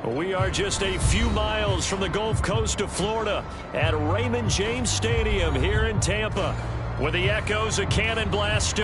We are just a few miles from the Gulf Coast of Florida at Raymond James Stadium here in Tampa, where the echoes of Cannon Blast.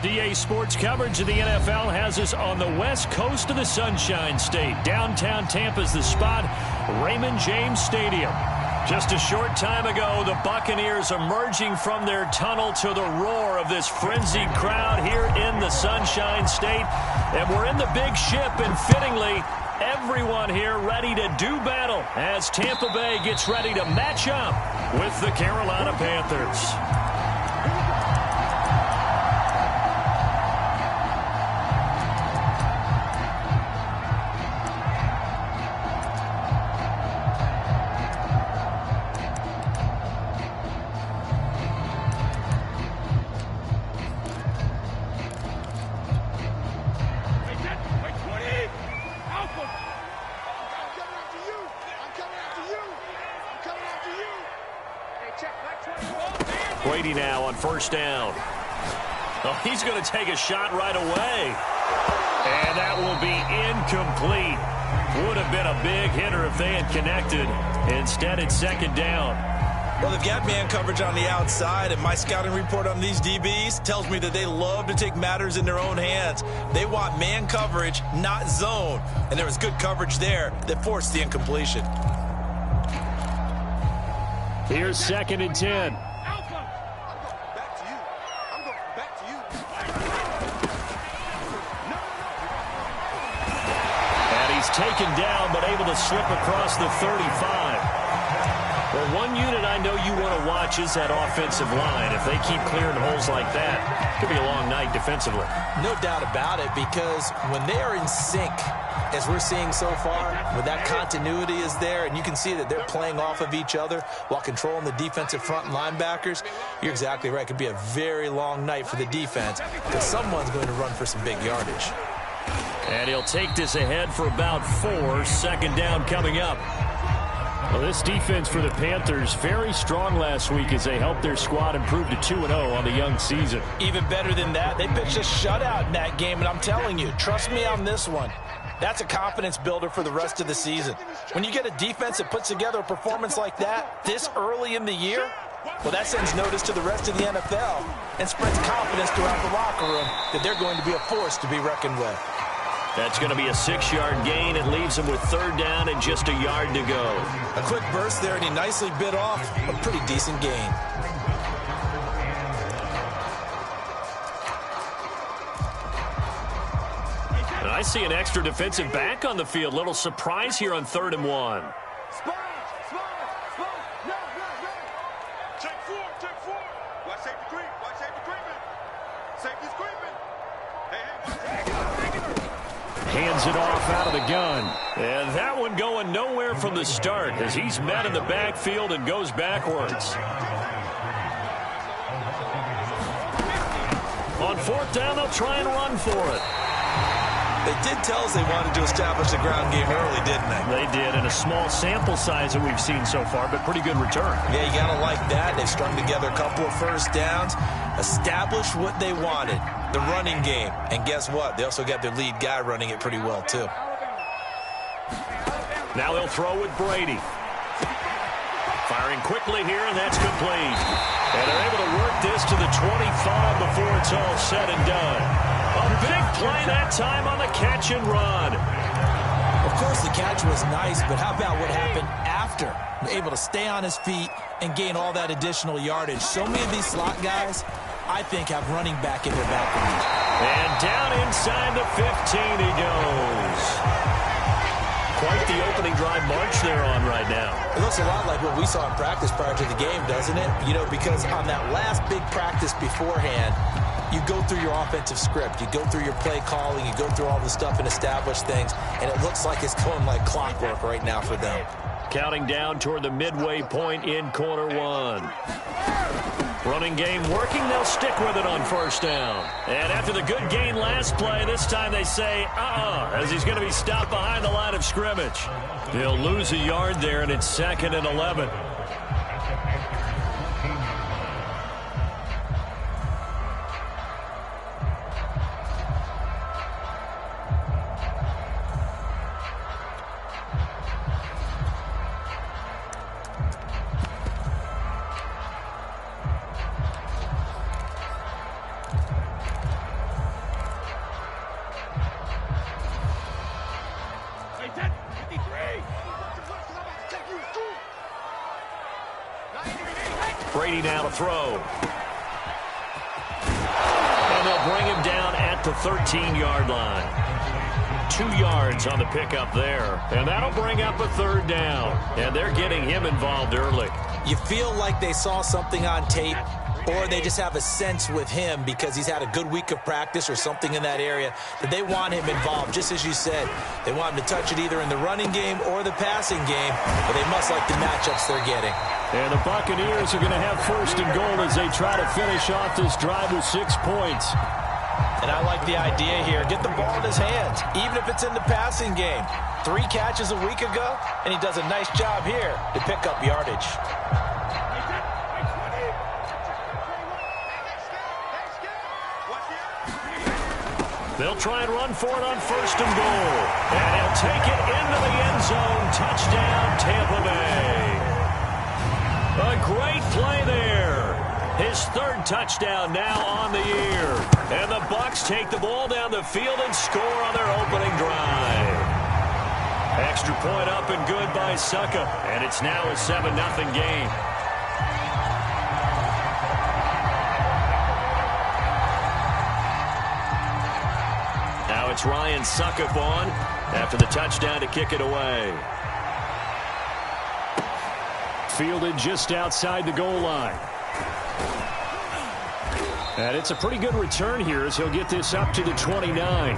DA Sports coverage of the NFL has us on the west coast of the Sunshine State. Downtown Tampa's the spot, Raymond James Stadium. Just a short time ago, the Buccaneers emerging from their tunnel to the roar of this frenzied crowd here in the Sunshine State. And we're in the big ship, and fittingly, everyone here ready to do battle as Tampa Bay gets ready to match up with the Carolina Panthers. Brady now on first down. Oh, he's going to take a shot right away. And that will be incomplete. Would have been a big hitter if they had connected. Instead, it's second down. Well, they've got man coverage on the outside, and my scouting report on these DBs tells me that they love to take matters in their own hands. They want man coverage, not zone. And there was good coverage there that forced the incompletion. Here's second and 10. Taken down, but able to slip across the 35. Well, one unit I know you want to watch is that offensive line. If they keep clearing holes like that, it could be a long night defensively. No doubt about it, because when they are in sync, as we're seeing so far, when that continuity is there, and you can see that they're playing off of each other while controlling the defensive front linebackers, you're exactly right. It could be a very long night for the defense, because someone's going to run for some big yardage. And he'll take this ahead for about 4. Second down coming up. Well, this defense for the Panthers, very strong last week as they helped their squad improve to 2-0 on the young season. Even better than that, they pitched a shutout in that game, and I'm telling you, trust me on this one. That's a confidence builder for the rest of the season. When you get a defense that puts together a performance like that this early in the year, well, that sends notice to the rest of the NFL and spreads confidence throughout the locker room that they're going to be a force to be reckoned with. That's going to be a 6-yard gain. It leaves him with third down and just a yard to go. A quick burst there, and he nicely bit off a pretty decent gain. And I see an extra defensive back on the field. Little surprise here on 3rd and 1. Hands it off out of the gun. And that one going nowhere from the start as he's met in the backfield and goes backwards. On 4th down, they'll try and run for it. They did tell us they wanted to establish the ground game early, didn't they? They did, and a small sample size that we've seen so far, but pretty good return. Yeah, you got to like that. They've strung together a couple of first downs, established what they wanted, the running game. And guess what? They also got their lead guy running it pretty well, too. Now they'll throw with Brady. Firing quickly here, and that's complete. And they're able to work this to the 25 before it's all said and done. A big play that time on the catch and run. Of course, the catch was nice, but how about what happened after? Able to stay on his feet and gain all that additional yardage. So many of these slot guys, I think, have running back in their back. And down inside the 15 he goes. Quite the opening drive march they're on right now. It looks a lot like what we saw in practice prior to the game, doesn't it? You know, because on that last big practice beforehand, you go through your offensive script, you go through your play calling, you go through all the stuff and establish things, and it looks like it's going like clockwork right now for them. Counting down toward the midway point in quarter one. Running game working, they'll stick with it on first down. And after the good gain last play, this time they say, as he's going to be stopped behind the line of scrimmage. He'll lose a yard there, and it's 2nd and 11. Brady now to throw. And they'll bring him down at the 13-yard line. 2 yards on the pickup there. And that'll bring up a 3rd down. And they're getting him involved early. You feel like they saw something on tape, or they just have a sense with him because he's had a good week of practice or something in that area that they want him involved. Just as you said, they want him to touch it either in the running game or the passing game, but they must like the matchups they're getting. And the Buccaneers are going to have 1st and goal as they try to finish off this drive with 6 points. And I like the idea here. Get the ball in his hands, even if it's in the passing game. 3 catches a week ago, and he does a nice job here to pick up yardage. They'll try and run for it on 1st and goal. And he'll take it into the end zone. Touchdown, Tampa Bay. A great play there. His 3rd touchdown now on the year. And the Bucs take the ball down the field and score on their opening drive. Extra point up and good by Succa. And it's now a 7-0 game. Now it's Ryan Suckup on after the touchdown to kick it away. Fielded just outside the goal line. And it's a pretty good return here as he'll get this up to the 29.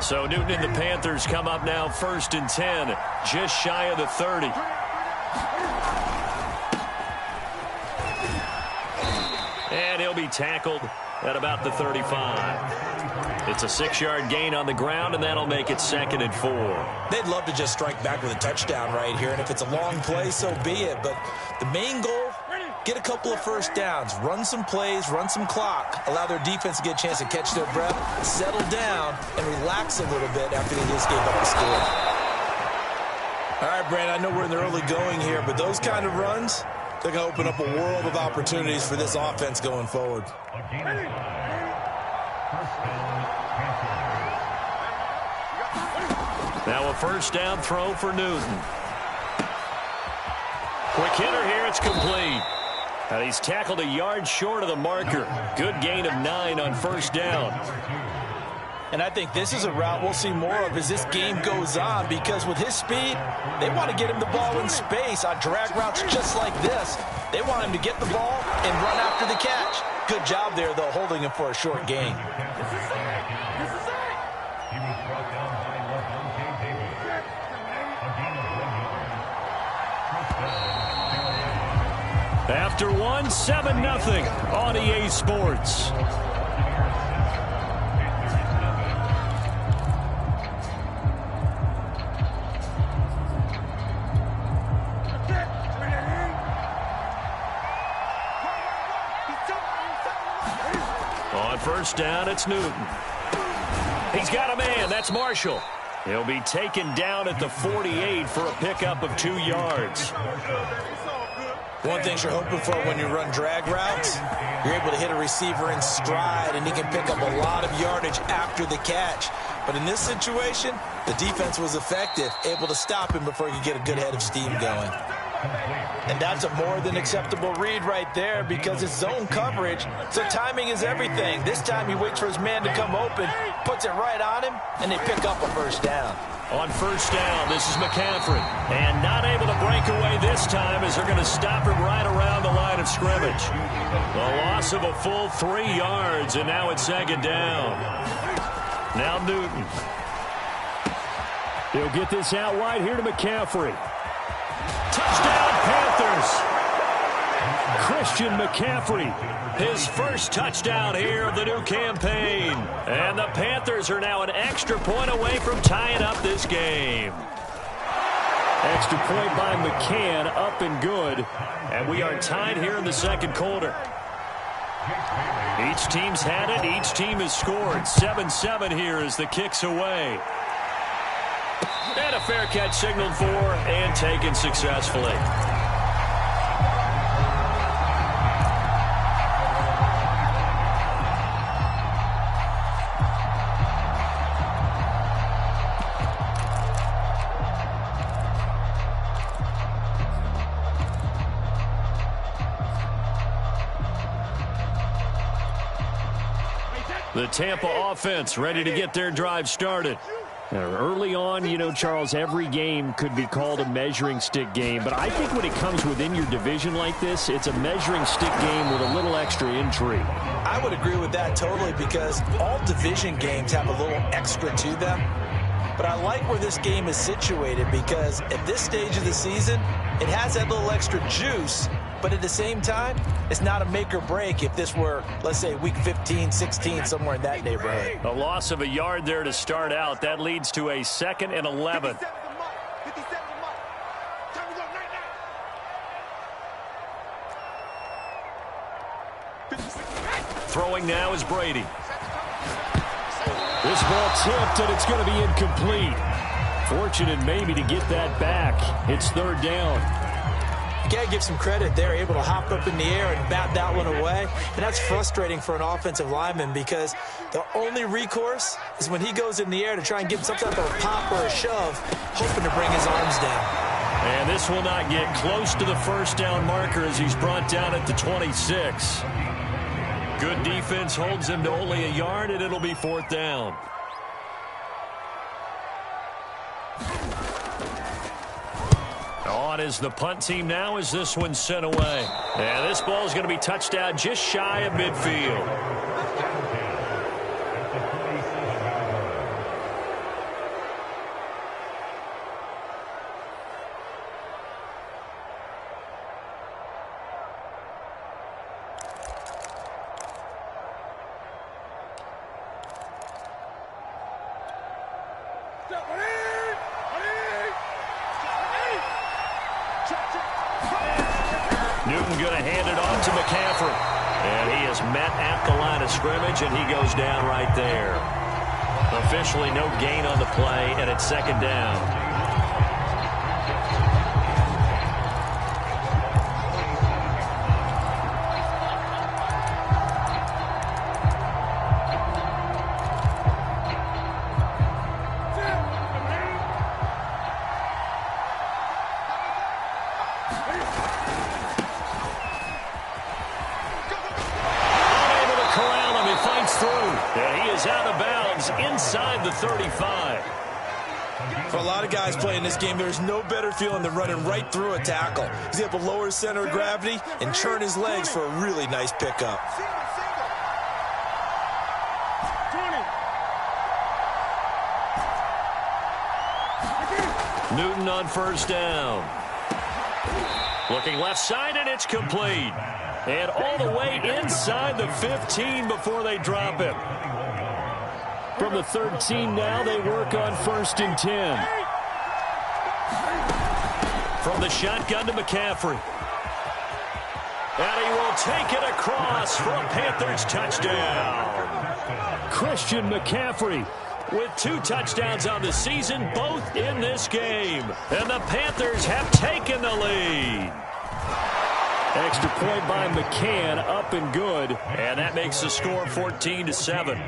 So Newton and the Panthers come up now 1st and 10, just shy of the 30. And he'll be tackled at about the 35. It's a 6-yard gain on the ground, and that'll make it 2nd and 4. They'd love to just strike back with a touchdown right here, and if it's a long play, so be it. But the main goal, get a couple of first downs, run some plays, run some clock, allow their defense to get a chance to catch their breath, settle down, and relax a little bit after they just gave up the score. All right, Brandon, I know we're in the early going here, but those kind of runs, they're going to open up a world of opportunities for this offense going forward. Now a 1st down throw for Newton. Quick hitter here, it's complete. And he's tackled a yard short of the marker. Good gain of 9 on 1st down. And I think this is a route we'll see more of as this game goes on, because with his speed, they want to get him the ball in space on drag routes just like this. They want him to get the ball and run after the catch. Good job there, though, holding him for a short gain. After one, 7-0 on EA Sports. On first down, it's Newton. He's got a man. That's Marshall. He'll be taken down at the 48 for a pickup of 2 yards. One thing you're hoping for when you run drag routes, you're able to hit a receiver in stride, and he can pick up a lot of yardage after the catch. But in this situation, the defense was effective, able to stop him before he could get a good head of steam going. And that's a more than acceptable read right there because it's zone coverage, so timing is everything. This time he waits for his man to come open, puts it right on him, and they pick up a first down. On first down, this is McCaffrey. And not able to break away this time as they're going to stop him right around the line of scrimmage. The loss of a full 3 yards, and now it's second down. Now Newton. He'll get this out wide here to McCaffrey. Touchdown, Panthers. Christian McCaffrey, his first touchdown here of the new campaign. And the Panthers are now an extra point away from tying up this game. Extra point by McCann, up and good. And we are tied here in the second quarter. Each team's had it. Each team has scored. 7-7 here as the kick's away. And a fair catch signaled for and taken successfully. The Tampa offense ready to get their drive started. Early on, you know, Charles, every game could be called a measuring stick game. But I think when it comes within your division like this, it's a measuring stick game with a little extra intrigue. I would agree with that totally because all division games have a little extra to them. But I like where this game is situated because at this stage of the season, it has that little extra juice. But at the same time, it's not a make or break if this were, let's say, week 15, 16, somewhere in that neighborhood. A loss of a yard there to start out. That leads to a 2nd and 11. Throwing now is Brady. This ball tipped, and it's going to be incomplete. Fortunate maybe to get that back. It's 3rd down. You got to give some credit. They're able to hop up in the air and bat that one away. And that's frustrating for an offensive lineman because the only recourse is when he goes in the air to try and get some type of a pop or a shove, hoping to bring his arms down. And this will not get close to the first down marker as he's brought down at the 26. Good defense holds him to only a yard, and it'll be 4th down. On is the punt team now as this one's sent away. And this ball is going to be touchdown just shy of midfield. Newton going to hand it off to McCaffrey. And he is met at the line of scrimmage, and he goes down right there. Officially no gain on the play, and it's 2nd down. Inside the 35. For a lot of guys playing this game, there's no better feeling than running right through a tackle. He's able to lower his center of gravity and churn his legs for a really nice pickup. Newton on first down. Looking left side, and it's complete. And all the way inside the 15 before they drop him. From the 13 now, they work on 1st and 10. From the shotgun to McCaffrey. And he will take it across for a Panthers touchdown. Christian McCaffrey with 2 touchdowns on the season, both in this game. And the Panthers have taken the lead. Extra point by McCann, up and good. And that makes the score 14-7.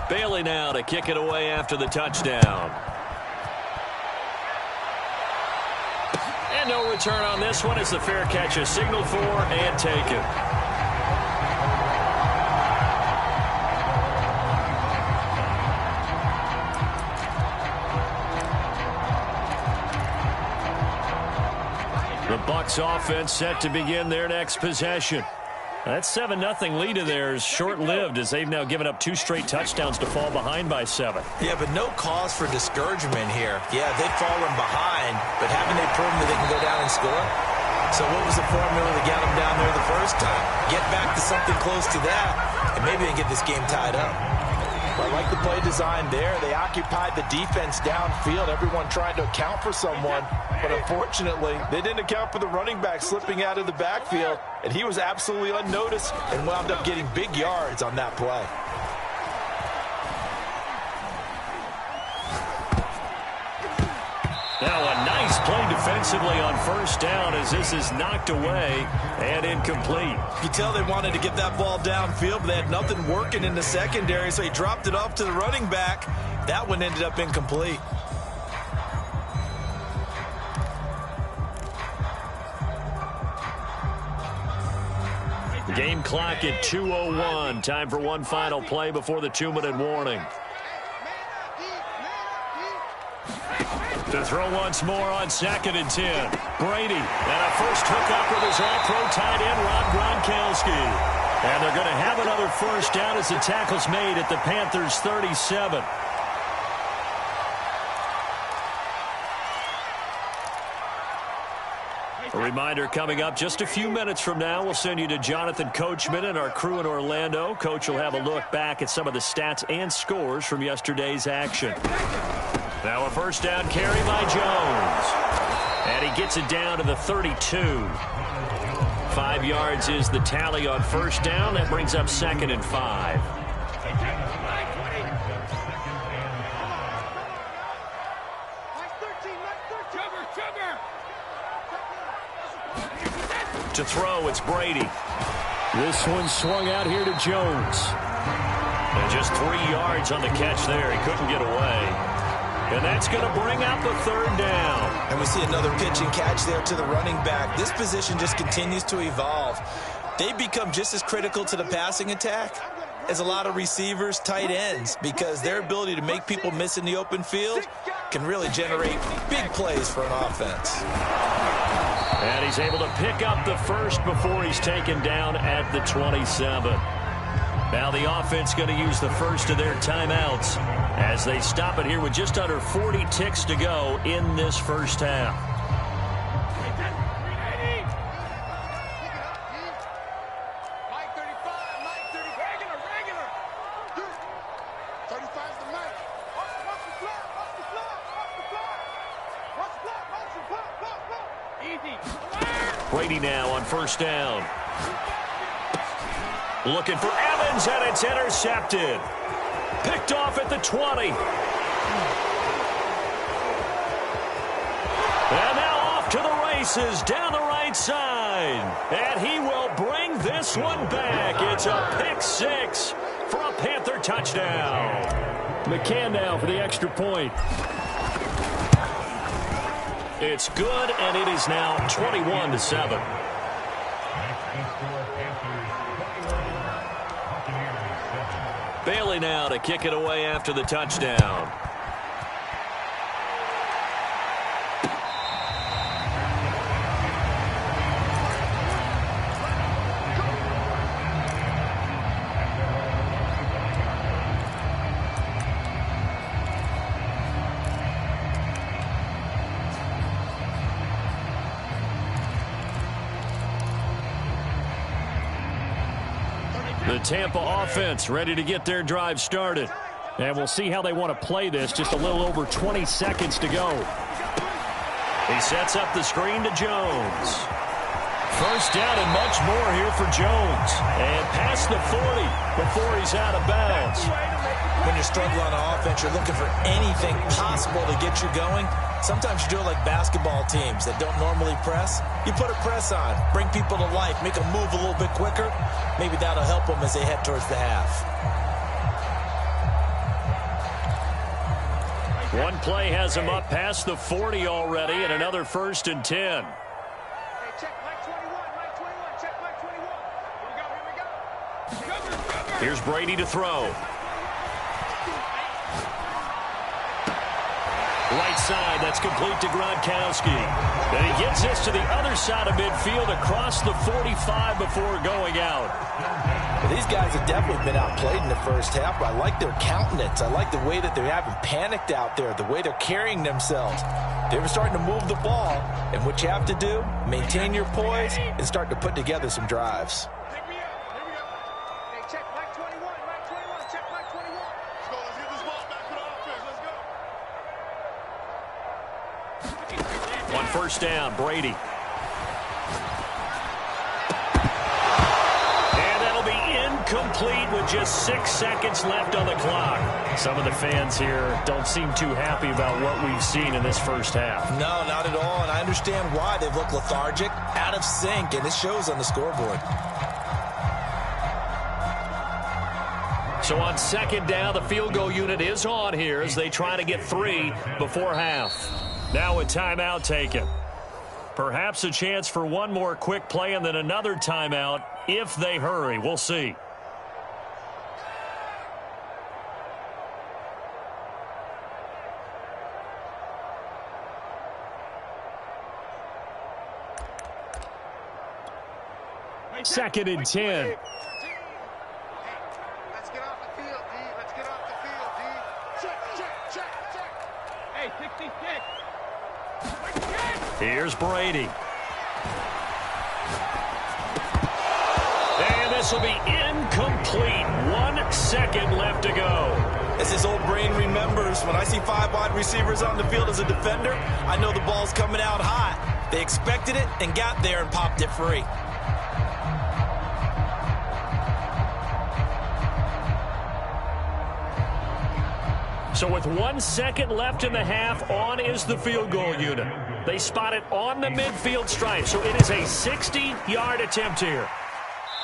Bailey now to kick it away after the touchdown. And no return on this one as the fair catch is signaled for and taken. The Bucs offense set to begin their next possession. That 7-0 lead of theirs short-lived as they've now given up 2 straight touchdowns to fall behind by 7. Yeah, but no cause for discouragement here. Yeah, they've fallen behind, but haven't they proven that they can go down and score? So what was the formula that got them down there the first time? Get back to something close to that, and maybe they get this game tied up. I like the play design there. They occupied the defense downfield, everyone trying to account for someone. But unfortunately, they didn't account for the running back slipping out of the backfield, and he was absolutely unnoticed and wound up getting big yards on that play. Now a nice play defensively on first down as this is knocked away and incomplete. You tell they wanted to get that ball downfield, but they had nothing working in the secondary, so he dropped it off to the running back. That one ended up incomplete. Game clock at 2:01. Time for one final play before the 2-minute warning. To throw once more on 2nd and 10. Brady. And a first hookup with his all-pro tight end, Rob Gronkowski. And they're going to have another first down as the tackle's made at the Panthers' 37. A reminder coming up just a few minutes from now, we'll send you to Jonathan Coachman and our crew in Orlando. Coach will have a look back at some of the stats and scores from yesterday's action. Now a first down carry by Jones. And he gets it down to the 32. 5 yards is the tally on first down. That brings up 2nd and 5. To throw, it's Brady. This one swung out here to Jones. And just 3 yards on the catch there. He couldn't get away. And that's going to bring up the 3rd down. And we see another pitch and catch there to the running back. This position just continues to evolve. They become just as critical to the passing attack as a lot of receivers, tight ends, because their ability to make people miss in the open field can really generate big plays for an offense. And he's able to pick up the first before he's taken down at the 27. Now the offense going to use the first of their timeouts as they stop it here with just under 40 ticks to go in this first half. Brady now on first down. Looking for Evans, and it's intercepted. Picked off at the 20. And now off to the races down the right side. And he will bring this one back. It's a pick 6 for a Panther touchdown. McCann now for the extra point. It's good, and it is now 21-7. Bailey now to kick it away after the touchdown. Tampa offense ready to get their drive started. And we'll see how they want to play this. Just a little over 20 seconds to go. He sets up the screen to Jones. First down and much more here for Jones. And past the 40 before he's out of bounds. When you're struggling on offense, you're looking for anything possible to get you going. Sometimes you do it like basketball teams that don't normally press. You put a press on, bring people to life, make them move a little bit quicker. Maybe that'll help them as they head towards the half. One play has him up past the 40 already, and another 1st and 10. Hey, check Mike 21, Mike 21, check Mike 21. Here we go. Here's Brady to throw. Right side, that's complete to Gronkowski. Then he gets this to the other side of midfield across the 45 before going out. Well, these guys have definitely been outplayed in the first half, but I like their countenance. I like the way that they haven't panicked out there, the way they're carrying themselves. They're starting to move the ball, and what you have to do, maintain your poise and start to put together some drives. Pick me up. Here we go. Hey, check Mike 21, Mike 21, check Mike 21. Let's go. Let's get this ball back to the offense. Let's go. On first down, Brady. And that'll be incomplete with just 6 seconds left on the clock. Some of the fans here don't seem too happy about what we've seen in this first half. No, not at all, and I understand why. They've looked lethargic, out of sync, and it shows on the scoreboard. So on second down, the field goal unit is on here as they try to get 3 before half. Now a timeout taken. Perhaps a chance for one more quick play and then another timeout if they hurry. We'll see. Second and 10. Let's get off the field, D. Let's get off the field, D. Check. Hey, 66. Here's Brady. And this will be incomplete. 1 second left to go. As his old brain remembers, when I see 5 wide receivers on the field as a defender, I know the ball's coming out hot. They expected it and got there and popped it free. So with 1 second left in the half, on is the field goal unit. They spot it on the midfield stripe, so it is a 60-yard attempt here.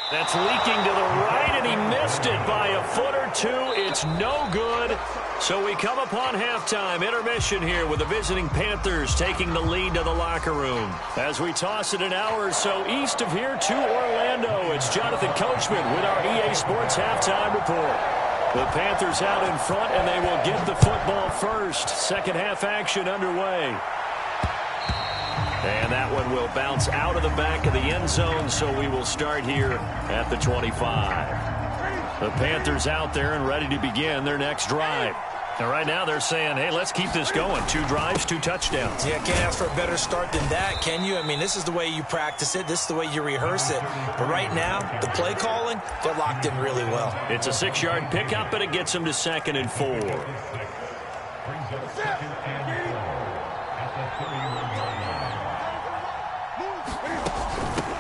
That's leaking to the right, and he missed it by a foot or two. It's no good. So we come upon halftime, intermission here with the visiting Panthers taking the lead to the locker room. As we toss it an hour or so east of here to Orlando, it's Jonathan Coachman with our EA Sports Halftime Report. The Panthers out in front, and they will get the football first. Second half action underway. And that one will bounce out of the back of the end zone, so we will start here at the 25. The Panthers out there and ready to begin their next drive. And right now they're saying, hey, let's keep this going. 2 drives, 2 touchdowns. Yeah, can't ask for a better start than that, can you? I mean, this is the way you practice it. This is the way you rehearse it. But right now, the play calling, they're locked in really well. It's a 6-yard pickup, and it gets them to 2nd and 4.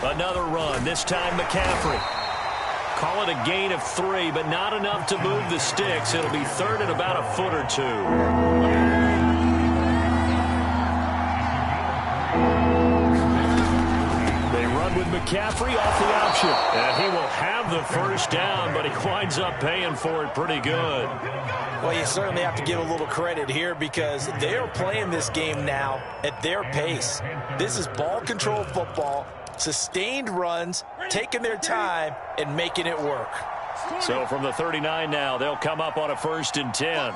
Another run, this time McCaffrey. Call it a gain of 3, but not enough to move the sticks. It'll be 3rd and about a foot or 2. They run with McCaffrey off the option. And he will have the first down, but he winds up paying for it pretty good. Well, you certainly have to give a little credit here because they are playing this game now at their pace. This is ball control football. Sustained runs, taking their time, and making it work. So from the 39 now, they'll come up on a 1st and 10.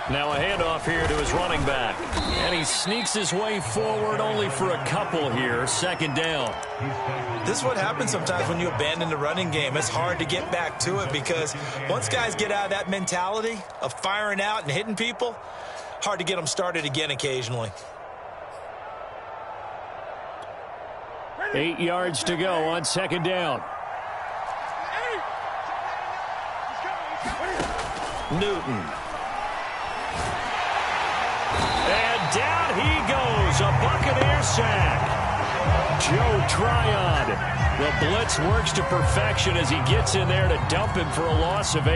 Now a handoff here to his running back. And he sneaks his way forward only for a couple here. 2nd down. This is what happens sometimes when you abandon the running game. It's hard to get back to it because once guys get out of that mentality of firing out and hitting people, hard to get them started again occasionally. 8 yards to go on second down. Newton. And down he goes. A Buccaneer sack. Joe Tryon. The blitz works to perfection as he gets in there to dump him for a loss of 8.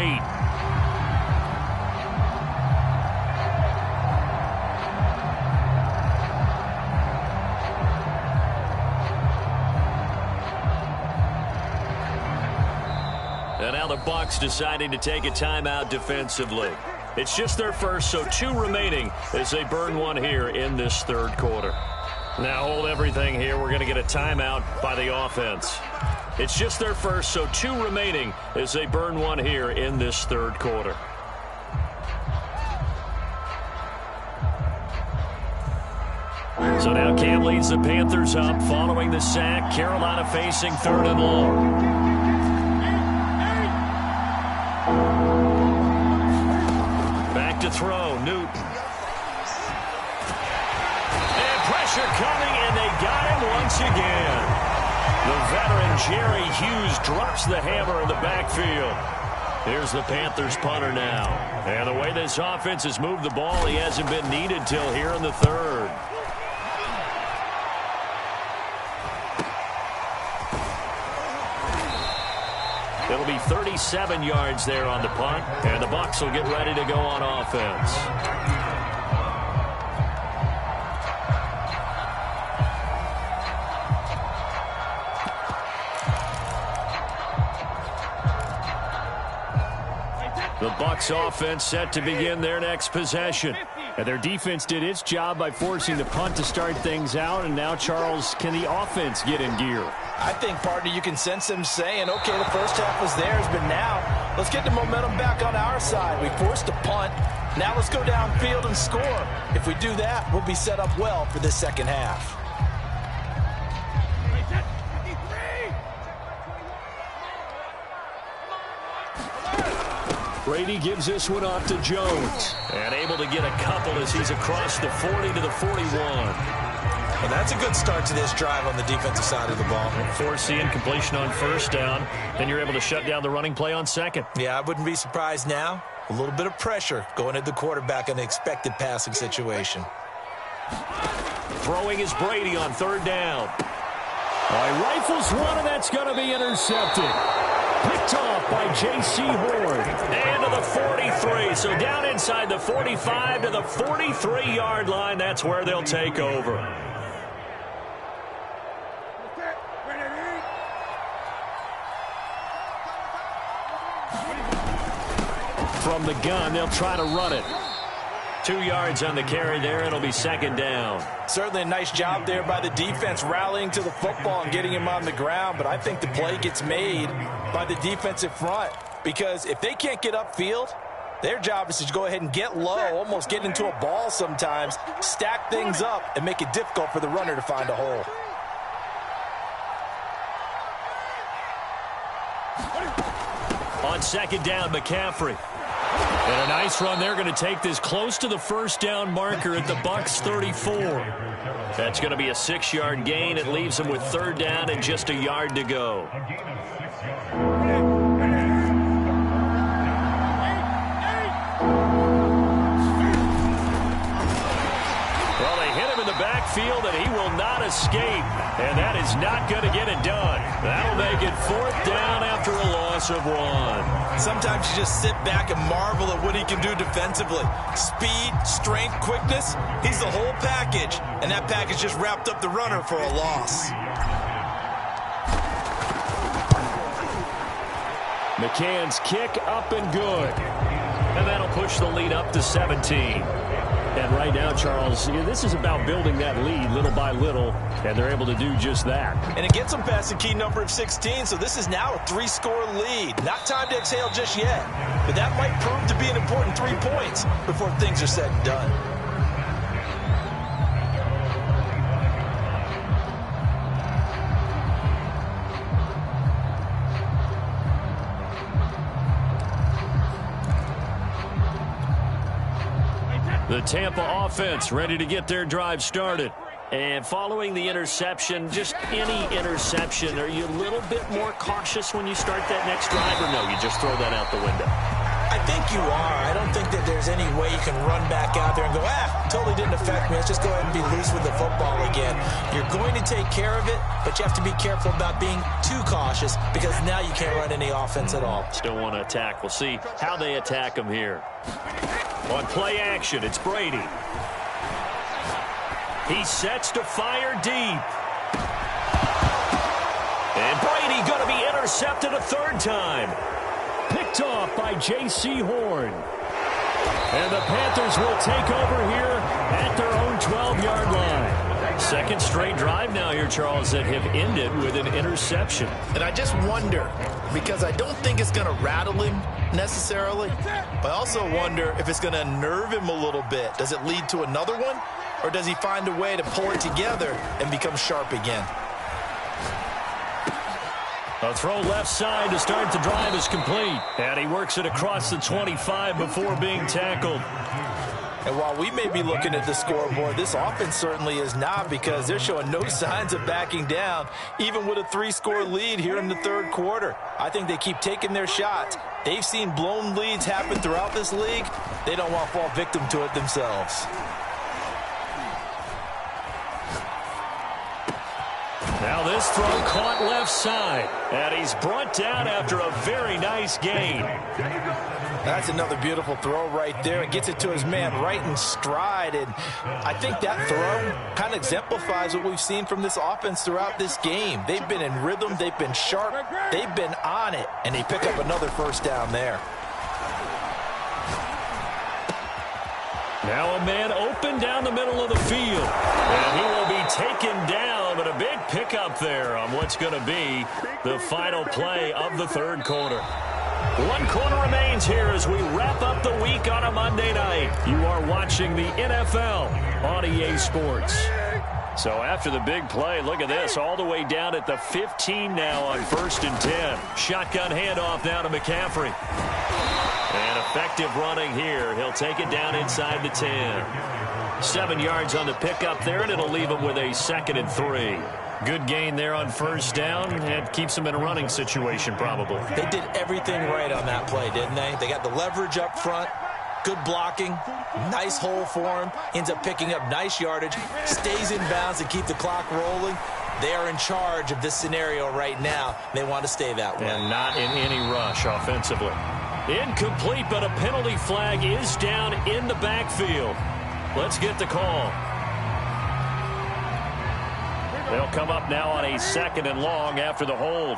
And now the Bucs deciding to take a timeout defensively. It's just their first, so 2 remaining as they burn one here in this third quarter. Now hold everything here. We're going to get a timeout by the offense. It's just their first, so 2 remaining as they burn one here in this third quarter. So now Cam leads the Panthers up following the sack. Carolina facing 3rd and long. Back to throw, Newton. And pressure coming, and they got him once again. The veteran Jerry Hughes drops the hammer in the backfield. Here's the Panthers punter now. And the way this offense has moved the ball, he hasn't been needed till here in the third. It'll be 37 yards there on the punt, and the Bucs will get ready to go on offense. The Bucs offense set to begin their next possession. And their defense did its job by forcing the punt to start things out. And now, Charles, can the offense get in gear? I think, partner, you can sense them saying, okay, the first half was theirs, but now let's get the momentum back on our side. We forced a punt. Now let's go downfield and score. If we do that, we'll be set up well for this second half. Brady gives this one off to Jones. And able to get a couple as he's across the 40 to the 41. Well, that's a good start to this drive on the defensive side of the ball. Force the incompletion on first down. Then you're able to shut down the running play on second. Yeah, I wouldn't be surprised now. A little bit of pressure going at the quarterback in the expected passing situation. Throwing is Brady on third down. Rifles one, and that's going to be intercepted. Picked off by J.C. Horn. And to the 43. So down inside the 45 to the 43-yard line. That's where they'll take over. From the gun, they'll try to run it. 2 yards on the carry there. It'll be second down. Certainly a nice job there by the defense rallying to the football and getting him on the ground. But I think the play gets made by the defensive front. Because if they can't get upfield, their job is to go ahead and get low, almost get into a ball sometimes, stack things up, and make it difficult for the runner to find a hole. On second down, McCaffrey. And a nice run. They're going to take this close to the first down marker at the Bucs 34. That's going to be a 6-yard gain. It leaves them with third down and just a yard to go. Well, they hit him in the backfield, and he will not escape. And that is not going to get it done. That'll make it fourth down after a loss of 1. Sometimes you just sit back and marvel at what he can do defensively. Speed, strength, quickness, he's the whole package. And that package just wrapped up the runner for a loss. McCann's kick up and good. And that'll push the lead up to 17. And right now, Charles, this is about building that lead little by little, and they're able to do just that. And it gets them past the key number of 16, so this is now a 3-score lead. Not time to exhale just yet, but that might prove to be an important 3 points before things are said and done. The Tampa offense ready to get their drive started. And following the interception, just any interception, are you a little bit more cautious when you start that next drive, or no, you just throw that out the window? I think you are. I don't think that there's any way you can run back out there and go, totally didn't affect me. Let's just go ahead and be loose with the football again. You're going to take care of it, but you have to be careful about being too cautious because now you can't run any offense at all. Still want to attack. We'll see how they attack him here. On play action, it's Brady. He sets to fire deep. And Brady going to be intercepted a third time. Picked off by J.C. Horn. And the Panthers will take over here at their own 12-yard line. Second straight drive now here, Charles, that have ended with an interception. And I just wonder, because I don't think it's going to rattle him necessarily, but I also wonder if it's going to nerve him a little bit. Does it lead to another one, or does he find a way to pull it together and become sharp again? A throw left side to start the drive is complete. And he works it across the 25 before being tackled. And while we may be looking at the scoreboard, this offense certainly is not, because they're showing no signs of backing down, even with a 3-score lead here in the third quarter. I think they keep taking their shots. They've seen blown leads happen throughout this league. They don't want to fall victim to it themselves. Now this throw caught left side. And he's brought down after a very nice gain. That's another beautiful throw right there. It gets it to his man right in stride. And I think that throw kind of exemplifies what we've seen from this offense throughout this game. They've been in rhythm. They've been sharp. They've been on it. And they pick up another first down there. Now a man open down the middle of the field. And he will be taken down, but a big pickup there on what's going to be the final play of the third quarter. 1 quarter remains here as we wrap up the week on a Monday night. You are watching the NFL on EA Sports. So after the big play, look at this, all the way down at the 15 now on 1st and 10. Shotgun handoff now to McCaffrey. And effective running here. He'll take it down inside the 10. 7 yards on the pickup there, and it'll leave him with a 2nd and 3. Good gain there on first down. It keeps them in a running situation probably. They did everything right on that play, didn't they? They got the leverage up front, good blocking, nice hole for him, ends up picking up nice yardage, stays in bounds to keep the clock rolling. They are in charge of this scenario right now. They want to stay that way. And not in any rush offensively. Incomplete, but a penalty flag is down in the backfield. Let's get the call. They'll come up now on a 2nd and long after the hold.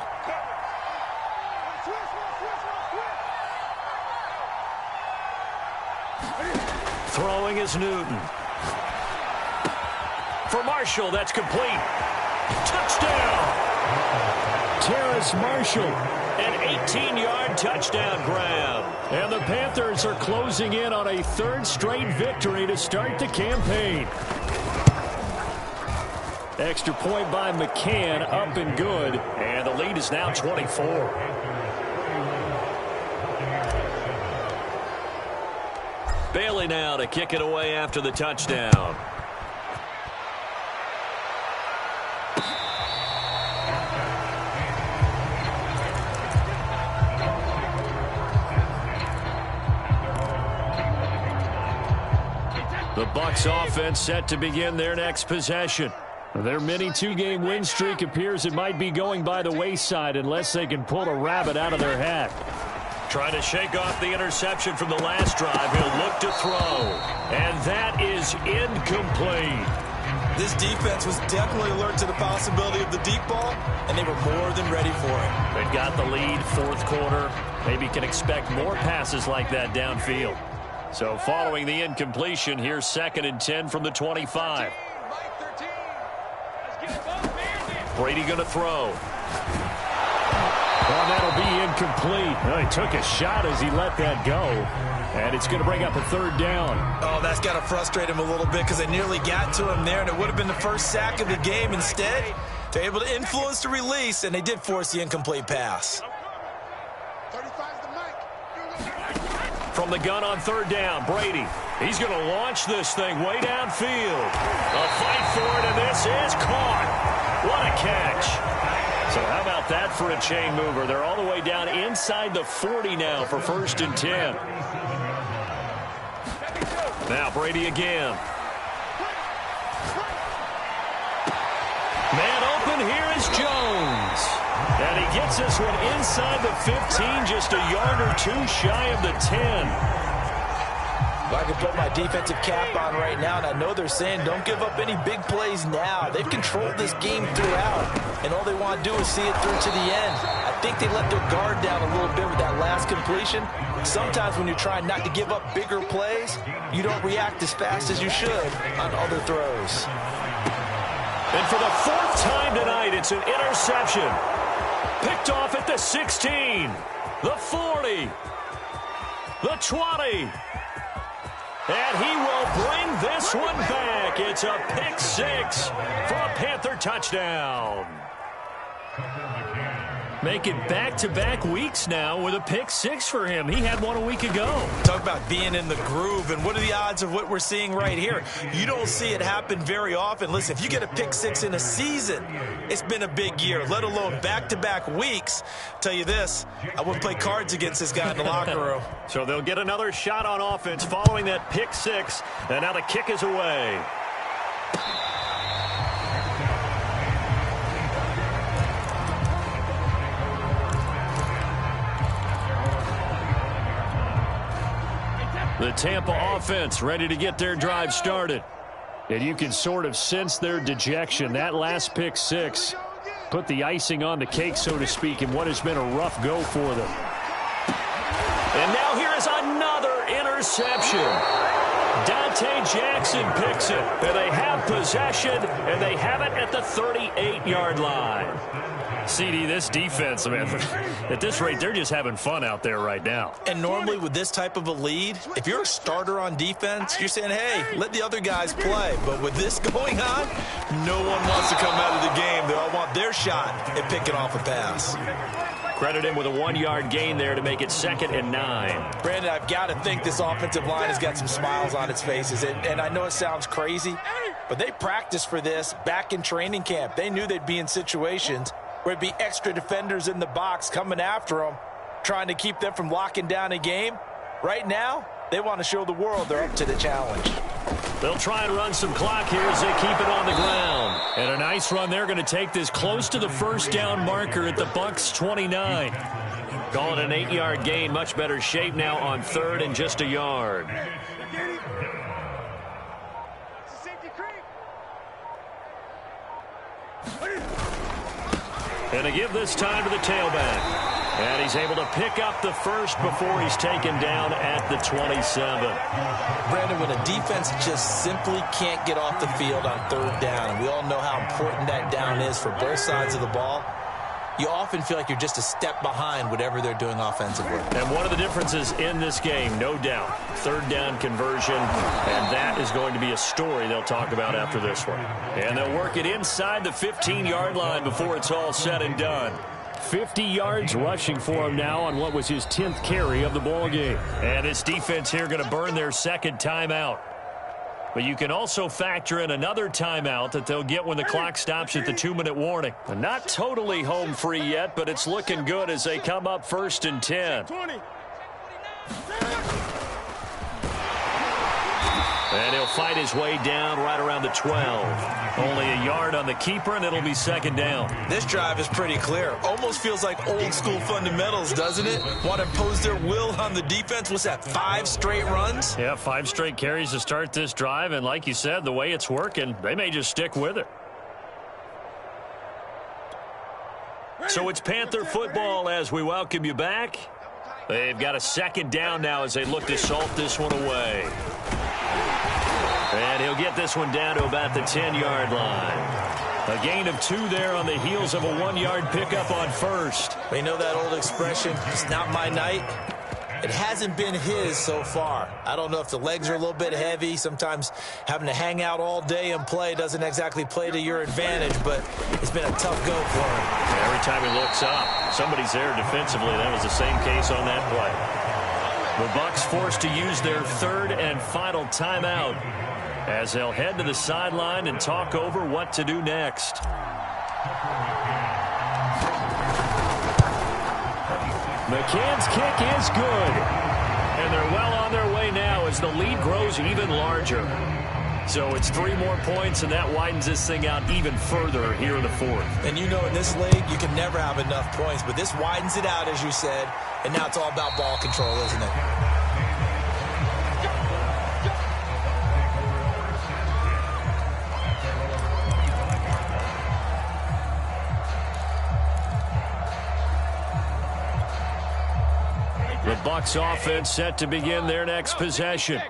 Throwing is Newton. For Marshall, that's complete. Touchdown! Terrace Marshall, an 18-yard touchdown grab. And the Panthers are closing in on a 3rd straight victory to start the campaign. Extra point by McCann, up and good. And the lead is now 24. Bailey now to kick it away after the touchdown. The Bucs offense set to begin their next possession. Their mini 2-game win streak appears it might be going by the wayside unless they can pull a rabbit out of their hat. Trying to shake off the interception from the last drive. He'll look to throw. And that is incomplete. This defense was definitely alert to the possibility of the deep ball, and they were more than ready for it. They've got the lead, 4th quarter. Maybe can expect more passes like that downfield. So following the incompletion, here's 2nd and 10 from the 25. Brady going to throw. Well, that'll be incomplete. Well, he took a shot as he let that go. And it's going to bring up a 3rd down. Oh, that's got to frustrate him a little bit because they nearly got to him there, and it would have been the first sack of the game. Instead, they're able to influence the release, and they did force the incomplete pass. From the gun on 3rd down, Brady. He's going to launch this thing way downfield. A fight for it, and this is caught. What a catch. So how about that for a chain mover? They're all the way down inside the 40 now for 1st and 10. Now Brady again. Man open, here is Jones. And he gets this one inside the 15, just a yard or two shy of the 10. I can put my defensive cap on right now, and I know they're saying don't give up any big plays now. They've controlled this game throughout, and all they want to do is see it through to the end. I think they let their guard down a little bit with that last completion. Sometimes when you're trying not to give up bigger plays, you don't react as fast as you should on other throws. And for the 4th time tonight, it's an interception. Picked off at the 16, the 40, the 20. And he will bring this one back. It's a pick 6 for a Panther touchdown. Make it back-to-back weeks now with a pick 6 for him. He had one a week ago. Talk about being in the groove, and what are the odds of what we're seeing right here? You don't see it happen very often. Listen, if you get a pick 6 in a season, it's been a big year, let alone back-to-back weeks. Tell you this, I wouldn't play cards against this guy in the locker room. So they'll get another shot on offense following that pick 6, and now the kick is away. The Tampa offense ready to get their drive started. And you can sort of sense their dejection. That last pick 6 put the icing on the cake, so to speak, in what has been a rough go for them. And now here is another interception. Dante Jackson picks it. And they have possession, and they have it at the 38-yard line. CD, this defense, man, at this rate, they're just having fun out there right now. And normally with this type of a lead, if you're a starter on defense, you're saying, hey, let the other guys play. But with this going on, no one wants to come out of the game. They all want their shot at picking off a pass. Credit him with a 1-yard gain there to make it 2nd and 9. Brandon, I've got to think this offensive line has got some smiles on its faces. And I know it sounds crazy, but they practiced for this back in training camp. They knew they'd be in situations where it'd be extra defenders in the box coming after them, trying to keep them from locking down a game. Right now, they want to show the world they're up to the challenge. They'll try and run some clock here as they keep it on the ground. And a nice run. They're going to take this close to the 1st down marker at the Bucs 29. Call it an 8-yard gain. Much better shape now on 3rd and just a yard. And they give this time to the tailback. And he's able to pick up the 1st before he's taken down at the 27. Brandon, when a defense just simply can't get off the field on 3rd down, and we all know how important that down is for both sides of the ball, you often feel like you're just a step behind whatever they're doing offensively. And one of the differences in this game, no doubt, 3rd down conversion, and that is going to be a story they'll talk about after this one. And they'll work it inside the 15-yard line before it's all said and done. 50 yards rushing for him now on what was his 10th carry of the ball game. And this defense here going to burn their 2nd timeout. But you can also factor in another timeout that they'll get when the clock stops at the 2-minute warning. Not totally home free yet, but it's looking good as they come up 1st and 10. And he'll fight his way down right around the 12. Only a yard on the keeper, and it'll be 2nd down. This drive is pretty clear. Almost feels like old school fundamentals, doesn't it? Want to impose their will on the defense. What's that, 5 straight runs? Yeah, 5 straight carries to start this drive. And like you said, the way it's working, they may just stick with it. So it's Panther football as we welcome you back. They've got a 2nd down now as they look to salt this one away. And he'll get this one down to about the 10-yard line. A gain of 2 there on the heels of a 1-yard pickup on 1st. We know that old expression, it's not my night. It hasn't been his so far. I don't know if the legs are a little bit heavy. Sometimes having to hang out all day and play doesn't exactly play to your advantage, but it's been a tough go for him. Every time he looks up, somebody's there defensively. That was the same case on that play. The Bucs forced to use their third and final timeout as they'll head to the sideline and talk over what to do next. McCann's kick is good. And they're well on their way now as the lead grows even larger. So it's 3 more points, and that widens this thing out even further here in the fourth. And you know in this league, you can never have enough points, but this widens it out, as you said, and now it's all about ball control, isn't it? The Bucs offense set to begin their next possession.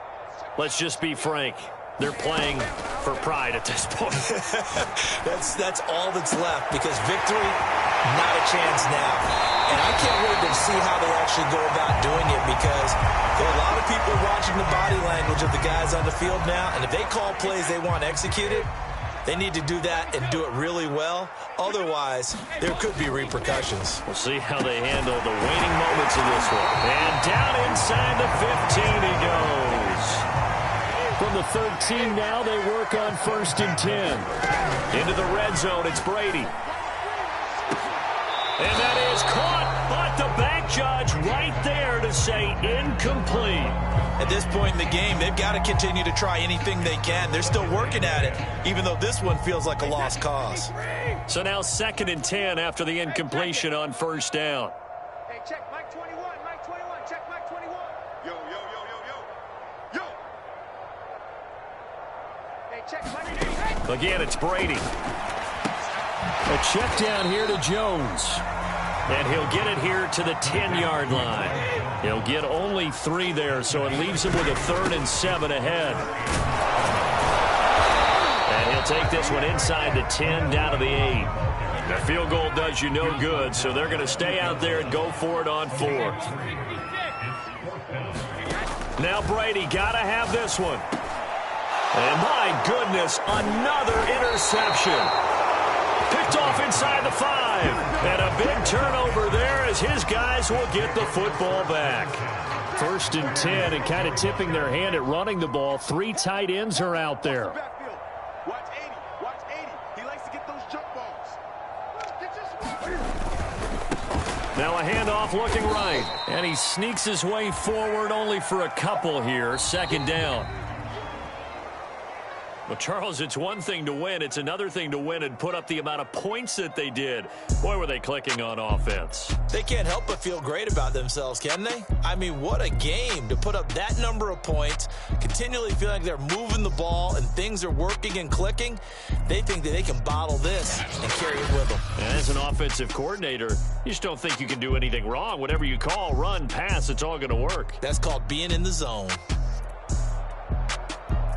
Let's just be frank. They're playing for pride at this point. that's all that's left, because victory, not a chance now. And I can't wait to see how they actually go about doing it, because there are a lot of people watching the body language of the guys on the field now, and if they call plays they want executed, they need to do that and do it really well. Otherwise, there could be repercussions. We'll see how they handle the waning moments of this one. And down inside the 15 he goes. From the 13 now, they work on 1st and 10. Into the red zone, it's Brady. And that is caught, but the back judge right there to say incomplete. At this point in the game, they've got to continue to try anything they can. They're still working at it, even though this one feels like a lost cause. So now 2nd and 10 after the incompletion on 1st down. Hey, check Mike 21, Mike 21, check Mike 21. Yo, yo, yo, yo, yo. Yo. Hey, check Mike. Again, it's Brady. A check down here to Jones. And he'll get it here to the 10-yard line. He'll get only 3 there, so it leaves him with a 3rd and 7 ahead. And he'll take this one inside the 10 down to the 8. The field goal does you no good, so they're going to stay out there and go for it on 4th. Now Brady got to have this one. And my goodness, another interception. Picked off inside the 5. And a big turnover there as his guys will get the football back. 1st and 10, and kind of tipping their hand at running the ball. 3 tight ends are out there. Watch 80. Watch 80. He likes to get those jump balls. Now a handoff looking right. And he sneaks his way forward only for a couple here. 2nd down. Well, Charles, it's one thing to win. It's another thing to win and put up the amount of points that they did. Boy, were they clicking on offense. They can't help but feel great about themselves, can they? I mean, what a game to put up that number of points, continually feeling like they're moving the ball and things are working and clicking. They think that they can bottle this and carry it with them. And as an offensive coordinator, you just don't think you can do anything wrong. Whatever you call, run, pass, it's all going to work. That's called being in the zone.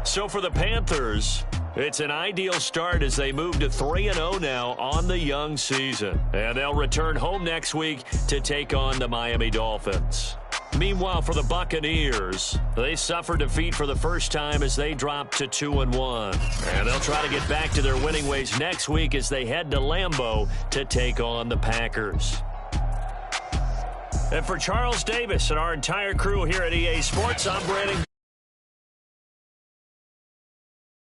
So for the Panthers, it's an ideal start as they move to 3-0 now on the young season. And they'll return home next week to take on the Miami Dolphins. Meanwhile, for the Buccaneers, they suffered defeat for the first time as they dropped to 2-1. And they'll try to get back to their winning ways next week as they head to Lambeau to take on the Packers. And for Charles Davis and our entire crew here at EA Sports, I'm Brandon.